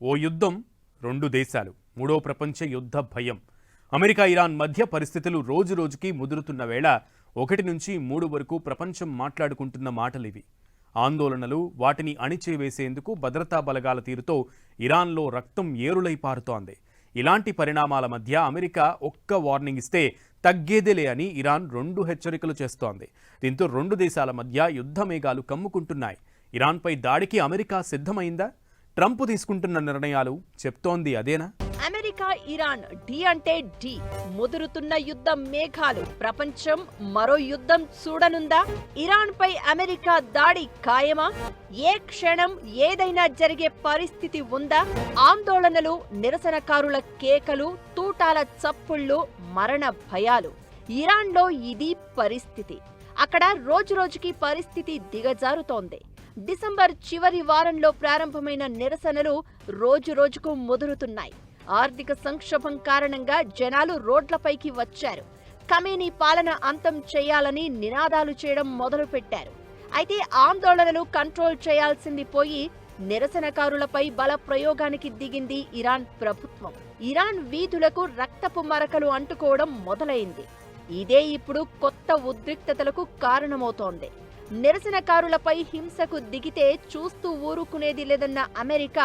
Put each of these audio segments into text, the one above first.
ఓ యుద్ధం, రెండు దేశాలు, మూడో ప్రపంచ యుద్ధ భయం. అమెరికా ఇరాన్ మధ్య పరిస్థితులు రోజు రోజుకి ముదురుతున్న వేళ 1 నుంచి 3 వరకు ప్రపంచం మాట్లాడుకుంటున్న మాటలివి. ఆందోళనలు, వాటిని అణిచివేసేందుకు భద్రతా బలగాల తీరుతో ఇరాన్లో రక్తం ఏరులై పారుతోంది. ఇలాంటి పరిణామాల మధ్య అమెరికా ఒక్క వార్నింగ్ ఇస్తే తగ్గేదేలే అని ఇరాన్ 2 హెచ్చరికలు చేస్తోంది. దీంతో 2 దేశాల మధ్య యుద్ధ మేఘాలు కమ్ముకుంటున్నాయి. ఇరాన్పై దాడికి అమెరికా సిద్ధమైందా? ట్రంప్ తీసుకుంటున్న నిర్ణయాలు చెప్తోంది అదేనా? అమెరికా ఇరాన్ డి అంటే డి, ముదురుతున్న యుద్ధ మేఘాలు. ప్రపంచం మరో యుద్ధం చూడనుందా? ఇరాన్ పై అమెరికా దాడి ఖాయమా? ఏ క్షణం ఏదైనా జరిగే పరిస్థితి ఉందా? ఆందోళనలు, నిరసనకారుల కేకలు, తూటాల చప్పుళ్ళు, మరణ భయాలు. ఇరాన్లో ఇది పరిస్థితి. అక్కడ రోజురోజుకి పరిస్థితి దిగజారుతోంది. డిసెంబర్ చివరి వారంలో ప్రారంభమైన నిరసనలు రోజురోజుకు ముదురుతున్నాయి. ఆర్థిక సంక్షోభం కారణంగా జనాలు రోడ్లపైకి వచ్చారు. ఖమేనీ పాలన అంతం చేయాలని నినాదాలు చేయడం మొదలుపెట్టారు. అయితే ఆందోళనలు కంట్రోల్ చేయాల్సింది పోయి నిరసనకారులపై బల ప్రయోగానికి దిగింది ఇరాన్ ప్రభుత్వం. ఇరాన్ వీధులకు రక్తపు మరకలు అంటుకోవడం మొదలైంది. ఇదే ఇప్పుడు కొత్త ఉద్రిక్తతలకు కారణమవుతోంది. నిరసనకారులపై హింసకు దిగితే చూస్తూ ఊరుకునేది లేదన్న అమెరికా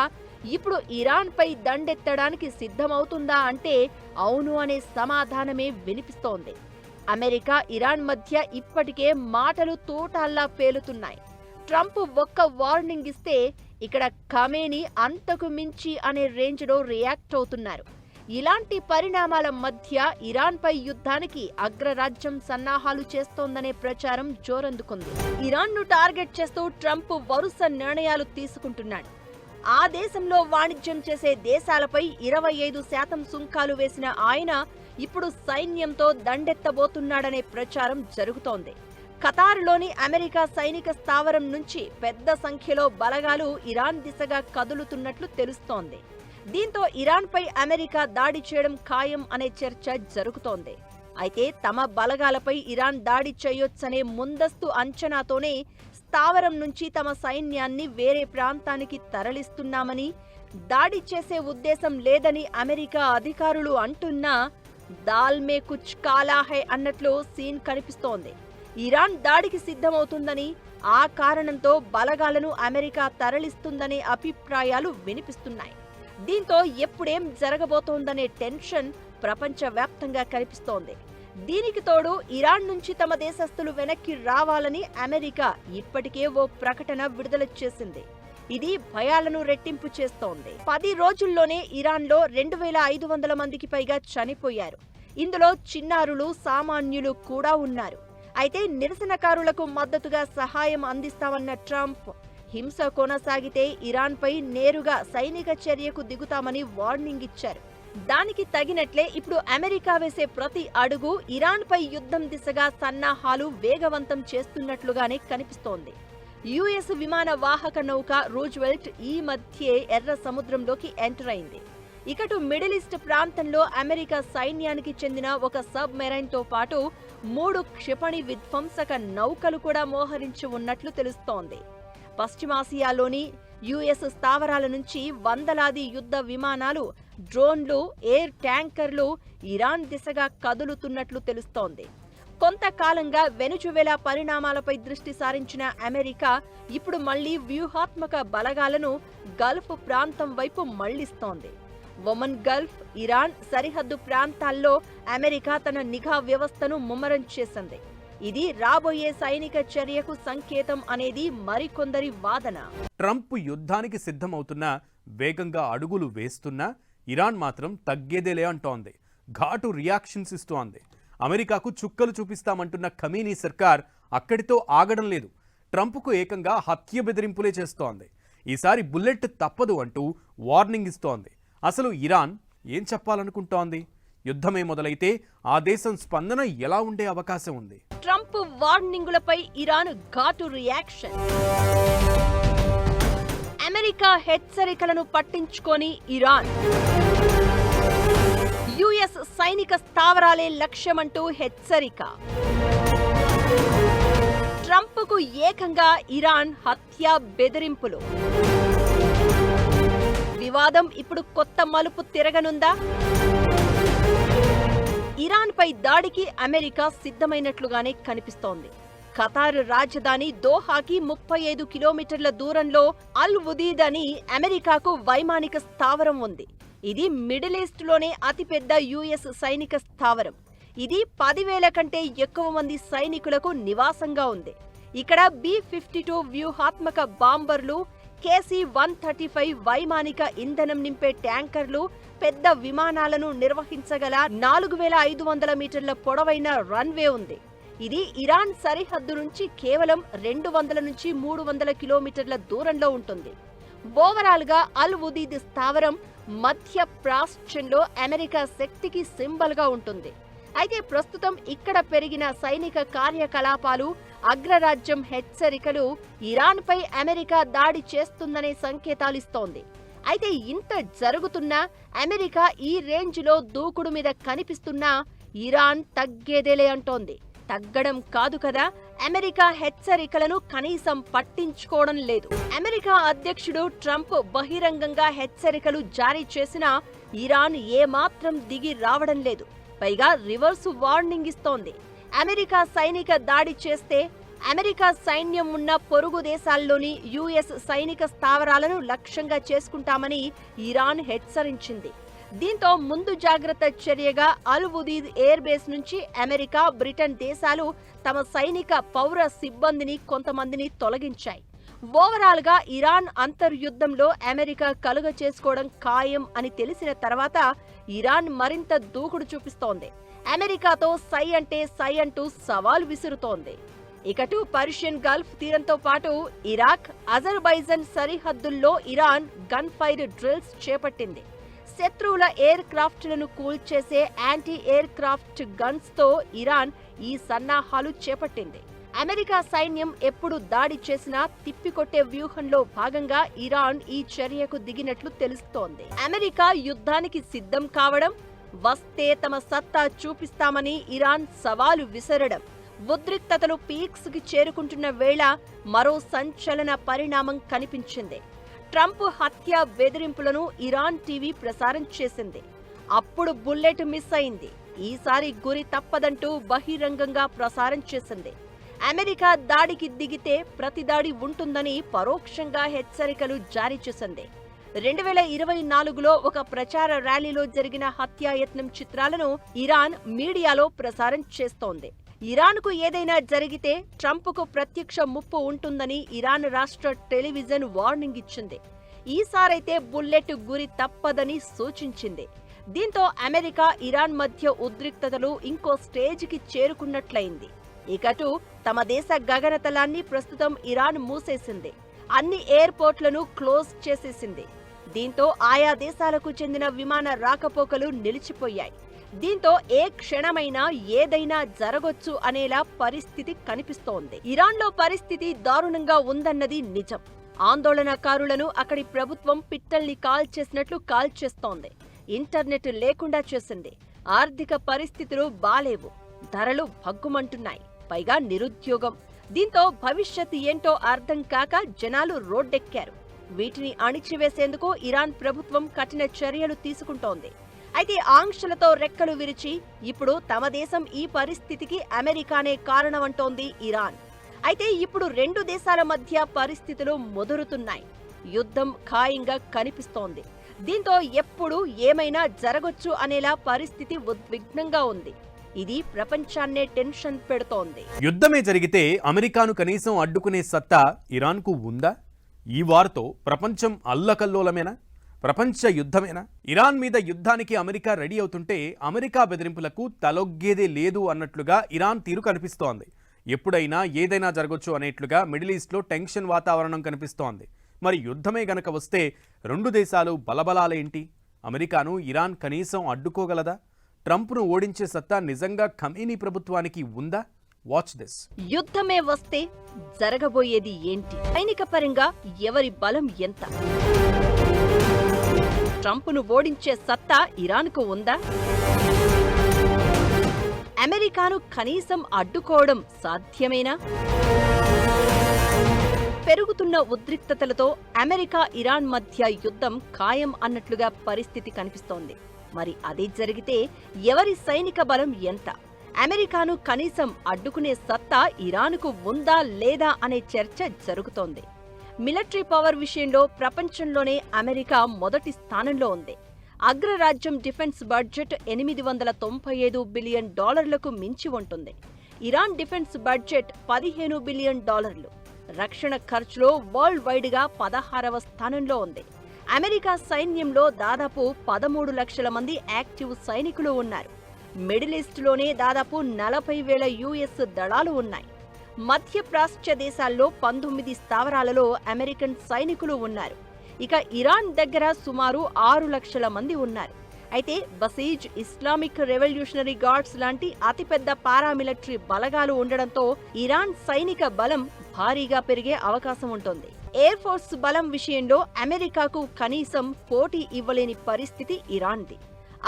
ఇప్పుడు ఇరాన్పై దండెత్తడానికి సిద్ధమవుతుందా అంటే అవును అనే సమాధానమే వినిపిస్తోంది. అమెరికా ఇరాన్ మధ్య ఇప్పటికే మాటలు తూటాల్లా పేలుతున్నాయి. ట్రంప్ ఒక్క వార్నింగ్ ఇస్తే ఇక్కడ ఖమేనీ అంతకు మించి అనే రేంజ్లో రియాక్ట్ అవుతున్నారు. ఇలాంటి పరిణామాల మధ్య ఇరాన్పై యుద్ధానికి అగ్రరాజ్యం సన్నాహాలు చేస్తోందనే ప్రచారం జోరందుకుంది. ఇరాన్ను టార్గెట్ చేస్తూ ట్రంప్ వరుస నిర్ణయాలు తీసుకుంటున్నాడు. ఆ దేశంలో వాణిజ్యం చేసే దేశాలపై 25% సుంకాలు వేసిన ఆయన ఇప్పుడు సైన్యంతో దండెత్తబోతున్నాడనే ప్రచారం జరుగుతోంది. ఖతార్లోని అమెరికా సైనిక స్థావరం నుంచి పెద్ద సంఖ్యలో బలగాలు ఇరాన్ దిశగా కదులుతున్నట్లు తెలుస్తోంది. దీంతో ఇరాన్పై అమెరికా దాడి చేయడం ఖాయం అనే చర్చ జరుగుతోంది. అయితే తమ బలగాలపై ఇరాన్ దాడి చేయొచ్చనే ముందస్తు అంచనాతోనే స్థావరం నుంచి తమ సైన్యాన్ని వేరే ప్రాంతానికి తరలిస్తున్నామని, దాడి చేసే ఉద్దేశం లేదని అమెరికా అధికారులు అంటున్నా దాల్ మే కుచ్ కాలా హై అన్నట్లు సీన్ కనిపిస్తోంది. ఇరాన్ దాడికి సిద్ధమవుతుందని, ఆ కారణంతో బలగాలను అమెరికా తరలిస్తుందనే అభిప్రాయాలు వినిపిస్తున్నాయి. దీంతో ఎప్పుడేం జరగబోతోందనే టెన్షన్ ప్రపంచవ్యాప్తంగా కనిపిస్తోంది. దీనికి తోడు ఇరాన్ నుంచి తమ దేశస్థులు వెనక్కి రావాలని అమెరికా ఇప్పటికే ఓ ప్రకటన విడుదల చేసింది. ఇది భయాలను రెట్టింపు చేస్తోంది. 10 రోజుల్లోనే ఇరాన్లో 2500 మందికి పైగా చనిపోయారు. ఇందులో చిన్నారులు, సామాన్యులు కూడా ఉన్నారు. అయితే నిరసనకారులకు మద్దతుగా సహాయం అందిస్తామన్న ట్రంప్ హింస కొనసాగితే ఇరాన్పై నేరుగా సైనిక చర్యకు దిగుతామని వార్నింగ్ ఇచ్చారు. దానికి తగినట్లే ఇప్పుడు అమెరికా వేసే ప్రతి అడుగు ఇరాన్పై యుద్ధం దిశగా సన్నాహాలు వేగవంతం చేస్తున్నట్లుగానే కనిపిస్తోంది. యుఎస్ విమాన వాహక నౌక రూజ్వెల్ట్ ఈ మధ్యే ఎర్ర సముద్రంలోకి ఎంటర్ అయింది. ఇకటు మిడిల్ ఈస్ట్ ప్రాంతంలో అమెరికా సైన్యానికి చెందిన ఒక సబ్ మెరైన్తో పాటు 3 క్షిపణి విధ్వంసక నౌకలు కూడా మోహరించి ఉన్నట్లు తెలుస్తోంది. పశ్చిమాసియాలోని యుఎస్ స్థావరాల నుంచి వందలాది యుద్ధ విమానాలు, డ్రోన్లు, ఎయిర్ ట్యాంకర్లు ఇరాన్ దిశగా కదులుతున్నట్లు తెలుస్తోంది. కొంతకాలంగా వెనుజువెలా పరిణామాలపై దృష్టి సారించిన అమెరికా ఇప్పుడు మళ్లీ వ్యూహాత్మక బలగాలను గల్ఫ్ ప్రాంతం వైపు మళ్లిస్తోంది. ఒమన్ గల్ఫ్, ఇరాన్ సరిహద్దు ప్రాంతాల్లో అమెరికా తన నిఘా వ్యవస్థను ముమ్మరం చేసింది. ఇది రాబోయే సైనిక చర్యకు సంకేతం అనేది మరికొందరి వాదన. ట్రంప్ యుద్ధానికి సిద్ధమవుతున్నా, వేగంగా అడుగులు వేస్తున్నా ఇరాన్ మాత్రం తగ్గేదేలే అంటోంది. ఘాటు రియాక్షన్స్ ఇస్తోంది. అమెరికాకు చుక్కలు చూపిస్తామంటున్న ఖమేనీ సర్కార్ అక్కడితో ఆగడం లేదు. ట్రంప్కు ఏకంగా హత్య బెదిరింపులే చేస్తోంది. ఈసారి బుల్లెట్ తప్పదు అంటూ వార్నింగ్ ఇస్తోంది. అసలు ఇరాన్ ఏం చెప్పాలనుకుంటోంది? యుద్ధమే మొదలైతే ఆ దేశం స్పందన ఎలా ఉండే అవకాశం ఉంది? ట్రంప్ వార్నింగులపై ఇరాన్ ఘాటు రియాక్షన్. అమెరికా హెచ్చరికలను పట్టించుకొని ఇరాన్ యుఎస్ సైనిక స్థావరాలే లక్ష్యమంటూ హెచ్చరిక. ట్రంప్కు ఏకంగా ఇరాన్ హత్య బెదిరింపులు. వివాదం ఇప్పుడు కొత్త మలుపు తిరగనుందా? ఇరాన్పై దాడికి అమెరికా సిద్ధమైనట్లుగానే కనిపిస్తోంది. ఖతార్ రాజధాని దోహాకి 35 కిలోమీటర్ల దూరంలో అల్ ఉదీద్ అని అమెరికాకు వైమానిక స్థావరం ఉంది. ఇది మిడిల్ ఈస్ట్లోనే అతిపెద్ద యుఎస్ సైనిక స్థావరం. ఇది 10,000 కంటే ఎక్కువ మంది సైనికులకు నివాసంగా ఉంది. ఇక్కడ B-52 వ్యూహాత్మక బాంబర్లు, KC-135 వైమానిక ఇంధనం నింపే ట్యాంకర్లు, పెద్ద విమానాలను నిర్వహించగల 4,500 మీటర్ల పొడవైన రన్వే ఉంది. ఇది ఇరాన్ సరిహద్దు నుంచి కేవలం 200 నుంచి 300 కిలోమీటర్ల దూరంలో ఉంటుంది. ఓవరాల్ గా అల్ ఉదీద్ స్థావరం మధ్య ప్రాచ్యంలో అమెరికా శక్తికి సింబల్ గా ఉంటుంది. అయితే ప్రస్తుతం ఇక్కడ పెరిగిన సైనిక కార్యకలాపాలు, అగ్రరాజ్యం హెచ్చరికలు ఇరాన్పై అమెరికా దాడి చేస్తుందనే సంకేతాలిస్తోంది. అయితే ఇంత జరుగుతున్నా, అమెరికా ఈ రేంజ్లో దూకుడు మీద కనిపిస్తున్నా ఇరాన్ తగ్గేదేలే అంటోంది. తగ్గడం కాదు కదా, అమెరికా హెచ్చరికలను కనీసం పట్టించుకోవడం లేదు. అమెరికా అధ్యక్షుడు ట్రంప్ బహిరంగంగా హెచ్చరికలు జారీ చేసినా ఇరాన్ ఏమాత్రం దిగి రావడం లేదు. పైగా రివర్స్ వార్నింగ్ ఇస్తోంది. అమెరికా సైనిక దాడి చేస్తే అమెరికా సైన్యం ఉన్న పొరుగు దేశాల్లోని యుఎస్ సైనిక స్థావరాలను లక్ష్యంగా చేసుకుంటామని ఇరాన్ హెచ్చరించింది. దీంతో ముందు జాగ్రత్త చర్యగా అల్ ఉదీద్ ఎయిర్ బేస్ నుంచి అమెరికా, బ్రిటన్ దేశాలు తమ సైనిక పౌర సిబ్బందిని కొంతమందిని తొలగించాయి. ఓవరాల్ గా ఇరాన్ అంతర్యుద్ధంలో అమెరికా కలుగ చేసుకోవడం ఖాయం అని తెలిసిన తర్వాత ఇరాన్ మరింత దూకుడు చూపిస్తోంది. అమెరికాతో సై అంటే సై అంటూ సవాల్ విసురుతోంది. ఇకటు పర్షియన్ గల్ఫ్ తీరంతో పాటు ఇరాక్, అజర్బైజాన్ సరిహద్దుల్లో ఇరాన్ గన్ ఫైర్ డ్రిల్స్ చేపట్టింది. శత్రువుల ఎయిర్ క్రాఫ్ట్లను కూల్చేసే యాంటీ ఎయిర్ క్రాఫ్ట్ గన్స్ తో ఇరాన్ ఈ సన్నాహాలు చేపట్టింది. అమెరికా సైన్యం ఎప్పుడు దాడి చేసినా తిప్పికొట్టే వ్యూహంలో భాగంగా ఇరాన్ ఈ చర్యకు దిగినట్లు తెలుస్తోంది. అమెరికా యుద్ధానికి సిద్ధం కావడం, వస్తే తమ సత్తా చూపిస్తామని ఇరాన్ సవాలు విసరడం, ఉద్రిక్తతలు పీక్స్ కి చేరుకుంటున్న వేళ మరో సంచలన పరిణామం కనిపించింది. ట్రంప్ హత్య బెదిరింపులను ఇరాన్ టీవీ ప్రసారం చేసింది. అప్పుడు బుల్లెట్ మిస్ అయింది. ఈసారి గురి తప్పదంటూ బహిరంగంగా ప్రసారం చేసింది. అమెరికా దాడికి దిగితే ప్రతిదాడి ఉంటుందని పరోక్షంగా హెచ్చరికలు జారీ చేసింది. 2024లో ఒక ప్రచార ర్యాలీలో జరిగిన హత్యాయత్నం చిత్రాలను ఇరాన్ మీడియాలో ప్రసారం చేస్తోంది. ఇరాన్కు ఏదైనా జరిగితే ట్రంప్కు ప్రత్యక్ష ముప్పు ఉంటుందని ఇరాన్ రాష్ట్ర టెలివిజన్ వార్నింగ్ ఇచ్చింది. ఈసారైతే బుల్లెట్ గురి తప్పదని సూచించింది. దీంతో అమెరికా, ఇరాన్ మధ్య ఉద్రిక్తతలు ఇంకో స్టేజ్కి చేరుకున్నట్లయింది. ఇకటు తమ దేశ గగనతలాన్ని ప్రస్తుతం ఇరాన్ మూసేసింది. అన్ని ఎయిర్పోర్ట్లను క్లోజ్ చేసేసింది. దీంతో ఆయా దేశాలకు చెందిన విమాన రాకపోకలు నిలిచిపోయాయి. దీంతో ఏ క్షణమైనా ఏదైనా జరగొచ్చు అనేలా పరిస్థితి కనిపిస్తోంది. ఇరాన్లో పరిస్థితి దారుణంగా ఉందన్నది నిజం. ఆందోళనకారులను అక్కడి ప్రభుత్వం పిట్టల్ని కాల్చేసినట్లు కాల్చేస్తోంది. ఇంటర్నెట్ లేకుండా చేసింది. ఆర్థిక పరిస్థితులు బాలేవు. ధరలు భగ్గుమంటున్నాయి. పైగా నిరుద్యోగం. దీంతో భవిష్యత్ ఏంటో అర్థం కాక జనాలు రోడ్డెక్కారు. వీటిని అణిచివేసేందుకు ఇరాన్ ప్రభుత్వం కఠిన చర్యలు తీసుకుంటోంది. అయితే ఆంక్షలతో రెక్కలు విరిచి ఇప్పుడు తమ దేశం ఈ పరిస్థితికి అమెరికానే కారణమంటోంది ఇరాన్. అయితే ఇప్పుడు రెండు దేశాల మధ్య పరిస్థితులు ముదురుతున్నాయి. యుద్ధం ఖాయంగా కనిపిస్తోంది. దీంతో ఎప్పుడు ఏమైనా జరగొచ్చు అనేలా పరిస్థితి ఉద్విగ్నంగా ఉంది. ఇది ప్రపంచాన్నే టెన్షన్ పెడుతోంది. యుద్ధమే జరిగితే అమెరికాను కనీసం అడ్డుకునే సత్తా ఇరాన్కు ఉందా? ఈ వార్తో ప్రపంచం అల్లకల్లోలమేనా? ప్రపంచ యుద్ధమేనా? ఇరాన్ మీద యుద్ధానికి అమెరికా రెడీ అవుతుంటే అమెరికా బెదిరింపులకు తలొగ్గేదే లేదు అన్నట్లుగా ఇరాన్ తీరు కనిపిస్తోంది. ఎప్పుడైనా ఏదైనా జరగొచ్చు అనేట్లుగా మిడిల్ ఈస్ట్లో టెన్షన్ వాతావరణం కనిపిస్తోంది. మరి యుద్ధమే గనక వస్తే రెండు దేశాలు బలబలాలేంటి? అమెరికాను ఇరాన్ కనీసం అడ్డుకోగలదా? ట్రంప్ను ఓడించే సత్తా నిజంగా ఖమేనీ ప్రభుత్వానికి ఉందా? Watch this. యుద్ధమే వస్తే జరగబోయేది ఏంటి? సైనిక పరంగా ఎవరి బలం ఎంత? ట్రంప్ను ఓడించే సత్తా ఇరాన్కు ఉందా? అమెరికాను కనీసం అడ్డుకోవడం సాధ్యమేనా? పెరుగుతున్న ఉద్రిక్తతలతో అమెరికా ఇరాన్ మధ్య యుద్ధం ఖాయం అన్నట్లుగా పరిస్థితి కనిపిస్తోంది. మరి అదే జరిగితే ఎవరి సైనిక బలం ఎంత? అమెరికాను కనీసం అడ్డుకునే సత్తా ఇరాన్కు ఉందా లేదా అనే చర్చ జరుగుతోంది. మిలిటరీ పవర్ విషయంలో ప్రపంచంలోనే అమెరికా మొదటి స్థానంలో ఉంది. అగ్రరాజ్యం డిఫెన్స్ బడ్జెట్ $895 బిలియన్ మించి ఉంటుంది. Iran defence budget $15 billion. రక్షణ ఖర్చులో వరల్డ్ వైడ్ గా 16వ స్థానంలో ఉంది. అమెరికా సైన్యంలో దాదాపు 13 లక్షల మంది యాక్టివ్ సైనికులు ఉన్నారు. మిడిల్ ఈస్ట్లోనే దాదాపు 40,000 US దళాలు ఉన్నాయి. మధ్యప్రాచ్య దేశాల్లో 19 స్థావరాలలో అమెరికన్ సైనికులు ఉన్నారు. ఇక ఇరాన్ దగ్గర సుమారు 6 లక్షల మంది ఉన్నారు. అయితే బసీజ్, ఇస్లామిక్ రెవల్యూషనరీ గార్డ్స్ లాంటి అతిపెద్ద పారామిలిటరీ బలగాలు ఉండడంతో ఇరాన్ సైనిక బలం భారీగా పెరిగే అవకాశం ఉంటుంది. ఎయిర్ ఫోర్స్ బలం విషయంలో అమెరికాకు కనీసం పోటీ ఇవ్వలేని పరిస్థితి ఇరాన్ది.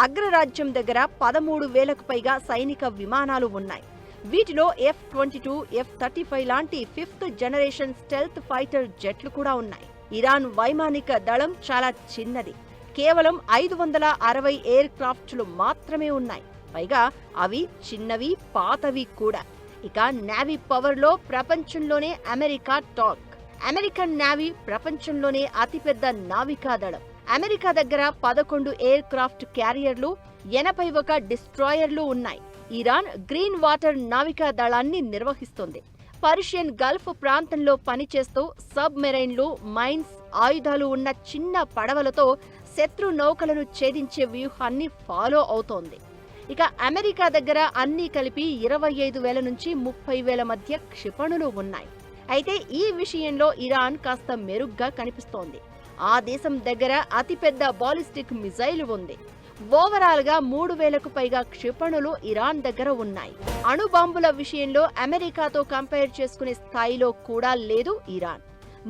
అగ్రరాజ్యం దగ్గర 13,000కు పైగా సైనిక విమానాలు ఉన్నాయి. వీటిలో F-22, F-35 లాంటి 5th జనరేషన్ స్టెల్త్ ఫైటర్ జెట్లు కూడా ఉన్నాయి. ఇరాన్ వైమానిక దళం చాలా చిన్నది. కేవలం 560 ఎయిర్ క్రాఫ్ట్లు మాత్రమే ఉన్నాయి. పైగా అవి చిన్నవి, పాతవి కూడా. ఇక నేవీ పవర్లో ప్రపంచంలోనే అమెరికా టాప్. అమెరికన్ నేవీ ప్రపంచంలోనే అతిపెద్ద నావికా దళం. అమెరికా దగ్గర 11 ఎయిర్ క్రాఫ్ట్ క్యారియర్లు, 81 డిస్ట్రాయర్లు ఉన్నాయి. ఇరాన్ గ్రీన్ వాటర్ నావికా దళాన్ని నిర్వహిస్తుంది. పర్షియన్ గల్ఫ్ ప్రాంతంలో పనిచేస్తూ సబ్ మెరైన్లు, మైన్స్, ఆయుధాలు ఉన్న చిన్న పడవలతో శత్రు నౌకలను ఛేదించే వ్యూహాన్ని ఫాలో అవుతోంది. ఇక అమెరికా దగ్గర అన్నీ కలిపి 25,000 నుంచి 30,000 మధ్య క్షిపణులు ఉన్నాయి. అయితే ఈ విషయంలో ఇరాన్ కాస్త మెరుగ్గా కనిపిస్తోంది. ఆ దేశం దగ్గర అతిపెద్ద బాలిస్టిక్ మిజైల్ ఉంది. ఓవరాల్ గా 3,000కు పైగా క్షిపణులు ఇరాన్ దగ్గర ఉన్నాయి. అణుబాంబుల విషయంలో అమెరికాతో కంపేర్ చేసుకునే స్థాయిలో కూడా లేదు ఇరాన్.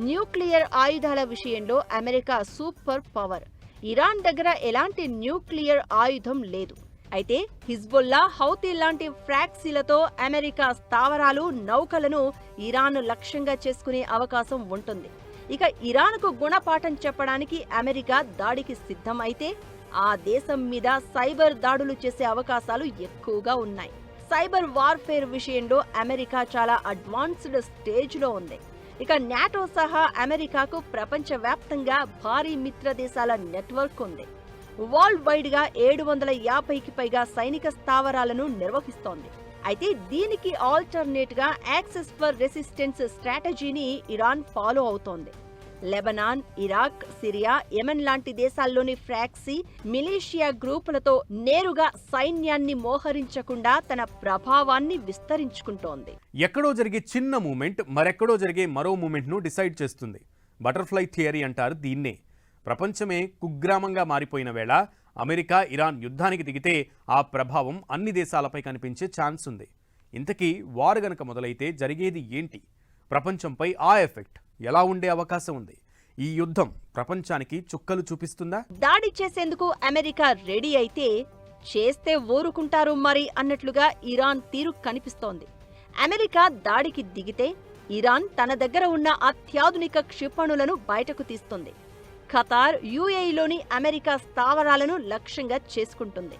న్యూక్లియర్ ఆయుధాల విషయంలో అమెరికా సూపర్ పవర్. ఇరాన్ దగ్గర ఎలాంటి న్యూక్లియర్ ఆయుధం లేదు. అయితే హిజ్బుల్లా, హౌతీ లాంటి ఫ్రాక్సీలతో అమెరికా స్థావరాలు, నౌకలను ఇరాన్ లక్ష్యంగా చేసుకునే అవకాశం ఉంటుంది. ఇక ఇరాన్కు గుణపాఠం చెప్పడానికి అమెరికా దాడికి సిద్ధం అయితే ఆ దేశం మీద సైబర్ దాడులు చేసే అవకాశాలు ఎక్కువగా ఉన్నాయి. సైబర్ వార్ఫేర్ విషయంలో అమెరికా చాలా అడ్వాన్స్డ్ స్టేజ్లో ఉంది. ఇక నాటో సహా అమెరికాకు ప్రపంచవ్యాప్తంగా భారీ మిత్ర దేశాల నెట్వర్క్ ఉంది. వరల్డ్ వైడ్ గా 750కి పైగా సైనిక స్థావరాలను నిర్వహిస్తోంది. అయితే దీనికి ఆల్టర్నేట్ గా యాక్సెస్ ఫర్ రెసిస్టెన్స్ స్ట్రాటజీని ఇరాన్ ఫాలో అవుతోంది. లెబనాన్, ఇరాక్, సిరియా, యెమెన్ లాంటి దేశాల్లోని ఫ్రాక్సీ, మిలీషియా గ్రూపులతో నేరుగా సైన్యాన్ని మోహరించకుండా తన ప్రభావాన్ని విస్తరించుకుంటోంది. ఎక్కడో జరిగే చిన్న మూమెంట్ మరెక్కడో జరిగే మరో మూమెంట్ను డిసైడ్ చేస్తుంది. బటర్ఫ్లై థియరీ అంటారు దీన్నే. ప్రపంచమే కుగ్రామంగా మారిపోయిన వేళ అమెరికా, ఇరాన్ యుద్ధానికి దిగితే ఆ ప్రభావం అన్ని దేశాలపై కనిపించే ఛాన్స్ ఉంది. ఇంతకీ వార్ గనక మొదలైతే జరిగేది ఏంటి? ప్రపంచంపై ఆ ఎఫెక్ట్ ఎలా ఉండే అవకాశం ఉంది? ఈ యుద్ధం ప్రపంచానికి చుక్కలు చూపిస్తుందా? దాడి చేసేందుకు అమెరికా రెడీ అయితే చేస్తే ఊరుకుంటారు మరి అన్నట్లుగా ఇరాన్ తీరు కనిపిస్తోంది. అమెరికా దాడికి దిగితే ఇరాన్ తన దగ్గర ఉన్న అత్యాధునిక క్షిపణులను బయటకు తీస్తుంది. ఖతార్, యుఏఈలోని అమెరికా స్థావరాలను లక్ష్యంగా చేసుకుంటుంది.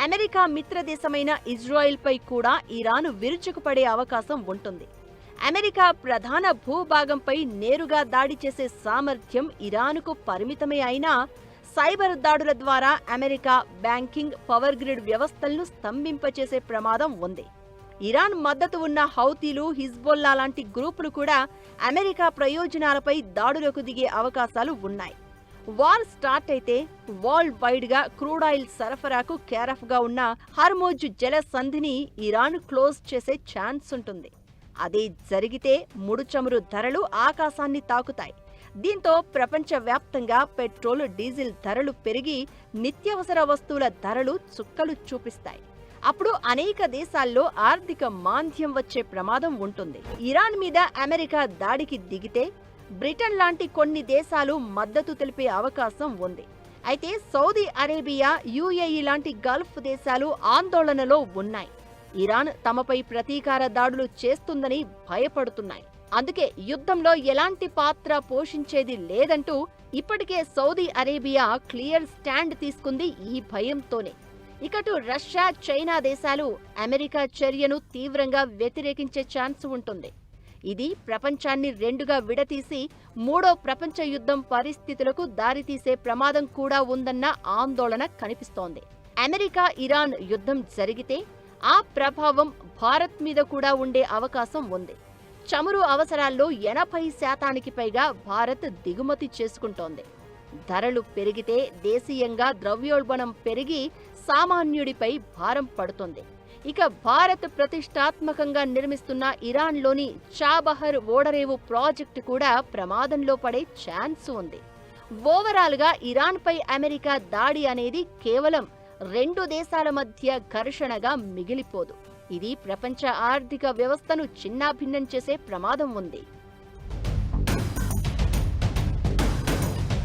అమెరికా మిత్రదేశమైన ఇజ్రాయెల్పై కూడా ఇరాన్ విరుచుకుపడే అవకాశం ఉంటుంది. అమెరికా ప్రధాన భూభాగంపై నేరుగా దాడి చేసే సామర్థ్యం ఇరాన్కు పరిమితమే అయినా సైబర్ దాడుల ద్వారా అమెరికా బ్యాంకింగ్, పవర్ గ్రిడ్ వ్యవస్థలను స్తంభింపచేసే ప్రమాదం ఉంది. ఇరాన్ మద్దతు ఉన్న హౌతీలు, హిజ్బుల్లా లాంటి గ్రూపులు కూడా అమెరికా ప్రయోజనాలపై దాడులకు దిగే అవకాశాలు ఉన్నాయి. వార్ స్టార్ట్ అయితే వరల్డ్ వైడ్ గా క్రూడ్ ఆయిల్ సరఫరాకు కేరఫ్ గా ఉన్న హర్మోజ్ జల సంధిని ఇరాన్ క్లోజ్ చేసే ఛాన్స్ ఉంటుంది. అదే జరిగితే ముడుచమురు ధరలు ఆకాశాన్ని తాకుతాయి. దీంతో ప్రపంచవ్యాప్తంగా పెట్రోల్, డీజిల్ ధరలు పెరిగి నిత్యావసర వస్తువుల ధరలు చుక్కలు చూపిస్తాయి. అప్పుడు అనేక దేశాల్లో ఆర్థిక మాంద్యం వచ్చే ప్రమాదం ఉంటుంది. ఇరాన్ మీద అమెరికా దాడికి దిగితే బ్రిటన్ లాంటి కొన్ని దేశాలు మద్దతు తెలిపే అవకాశం ఉంది. అయితే సౌదీ అరేబియా, యుఏఈ లాంటి గల్ఫ్ దేశాలు ఆందోళనలో ఉన్నాయి. ఇరాన్ తమపై ప్రతీకార దాడులు చేస్తుందని భయపడుతున్నాయి. అందుకే యుద్ధంలో ఎలాంటి పాత్ర పోషించేది లేదంటూ ఇప్పటికే సౌదీ అరేబియా క్లియర్ స్టాండ్ తీసుకుంది ఈ భయంతోనే. ఇకటు రష్యా, చైనా దేశాలు అమెరికా చర్యను తీవ్రంగా వ్యతిరేకించే ఛాన్స్ ఉంటుంది. ఇది ప్రపంచాన్ని రెండుగా విడతీసి మూడో ప్రపంచ యుద్ధం పరిస్థితులకు దారితీసే ప్రమాదం కూడా ఉందన్న ఆందోళన కనిపిస్తోంది. అమెరికా ఇరాన్ యుద్ధం జరిగితే ఆ ప్రభావం భారత్ మీద కూడా ఉండే అవకాశం ఉంది. చమురు అవసరాల్లో 80% పైగా భారత్ దిగుమతి చేసుకుంటోంది. ధరలు పెరిగితే దేశీయంగా ద్రవ్యోల్బణం పెరిగి సామాన్యుడిపై భారం పడుతుంది. ఇక భారత్ ప్రతిష్టాత్మకంగా నిర్మిస్తున్న ఇరాన్లోని చాబహర్ ఓడరేవు ప్రాజెక్టు కూడా ప్రమాదంలో పడే ఛాన్స్ ఉంది. ఓవరాల్గా ఇరాన్పై అమెరికా దాడి అనేది కేవలం రెండు దేశాల మధ్య ఘర్షణగా మిగిలిపోదు. ఇది ప్రపంచ ఆర్థిక వ్యవస్థను చిన్నాభిన్నం చేసే ప్రమాదం ఉంది.